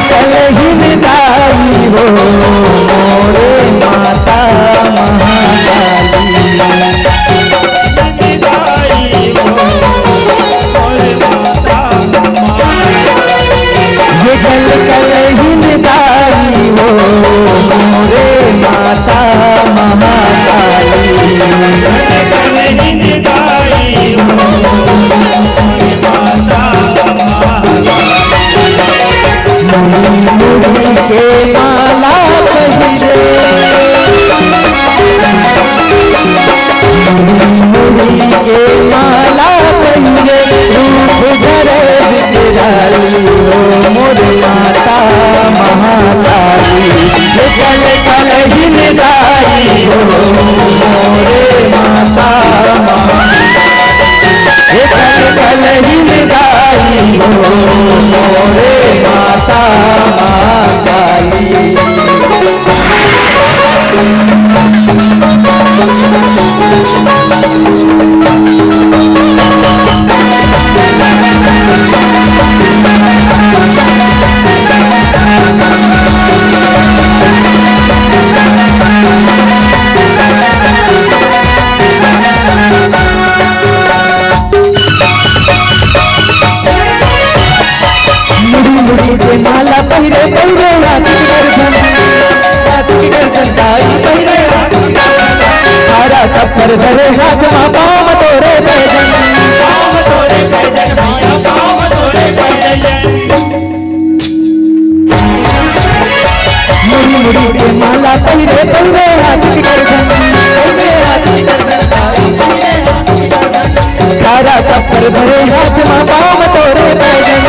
कल हिमदाई हो मोरे माता महाकाली। ये कल कल हिमदाई हो मोरे माता महाकाली। मुड़ी के माला पहिरे, मुड़ी के माला पहिरे, रूप धरे विकराली हो मोर माता महाकाली। ये कल कल हिमदाई हो मोरे माता महाकाली। ये कल कल हिमदाई हो मोरे माता महाकाली। मुड़ी के माला पहिरे पहिरे हाथ की गर्दन दाई पहिरे हारा कपर धरे हाथ मा पाँव तोरे बैजन। मुड़ी मुड़ी के माला पहिरे पहिरे हाथ की गर्दन हारा कपर धरे हाथ मा पाँव तोरे बैजन।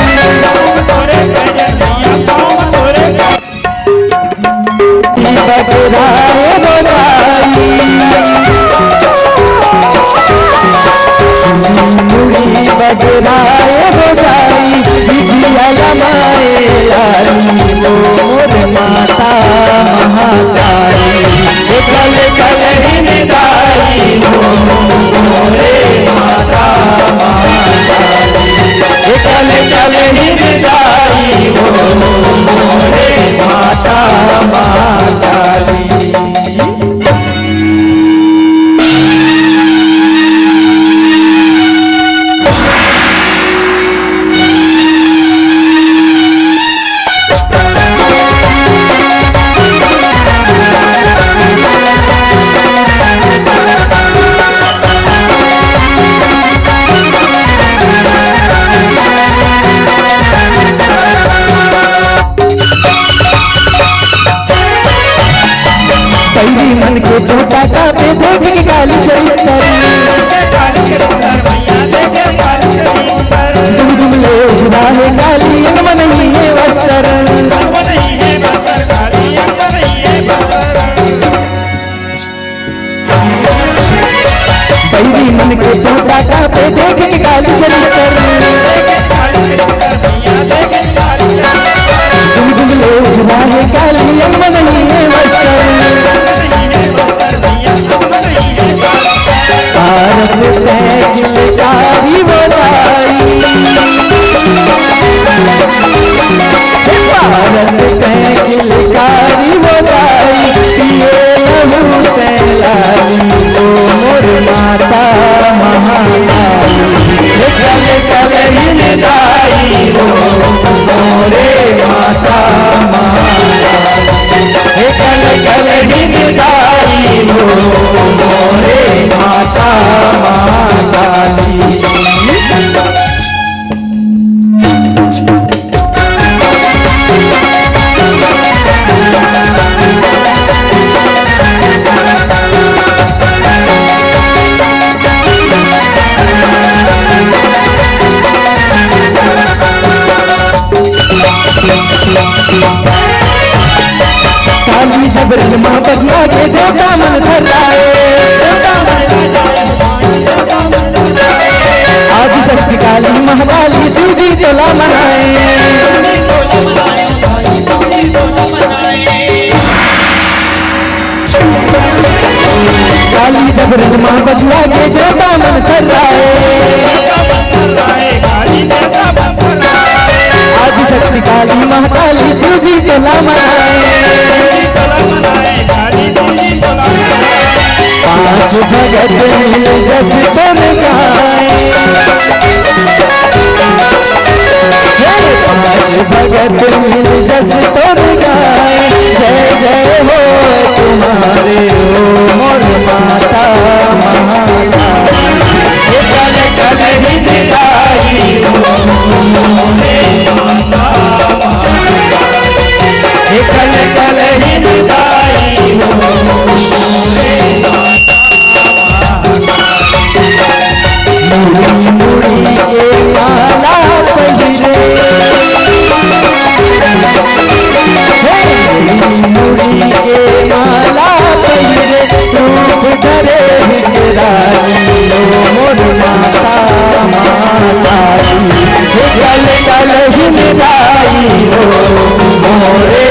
बगराए बजाई मुड़ी बगराए बजाई जिगिया लमाए लाली वो मोर माता महाकाली। कल कल हिमदाई हो मोरे माता महाकाली। कल कल हिमदाई हो मोरे माता महाकाली। पैरी मन के छोटा कापे देख के काली चरितर तुम ले जुदा है काली अंग में नहीं है वस्त्र। पैरी मन के छोटा कापे देख के काली चरितर तुम ले जुदा है काली अंग में नहीं है वस्त्र। भारत गिलकारी बजाई भारत गिलकारी बजाई पिए लहू तैलाली वो मोर माता महाकाली। कल कल हिमदाई हो मोरे माता महाकाली। कल कल हिमदाई हो मोरे माता महाकाली। काली जबरन माँ बदला के देवता मन धराए आदि शक्ति काली महाकाली शिव जी तोला मनाए। काली जबरन माँ बदला के देवता मन धराए आदि शक्ति काली महाकाली शिव जी तोला मनाए पांच भगत मिल जस तुम गाए पांच भगत मिल जस तुम गाए जय जय हो तुम्हारे ओ मोर माता महाकाली कल कल हिंदाई हो मोरे माता महाकाली कल कल हिंदाई हो मोरे मुड़ी मुड़ी के माला पहिरे मुड़ी के माला पहिरे रूप धरे हिंदरानी लो मोर माता महाकाली कल कल हिंदाई हो मोरे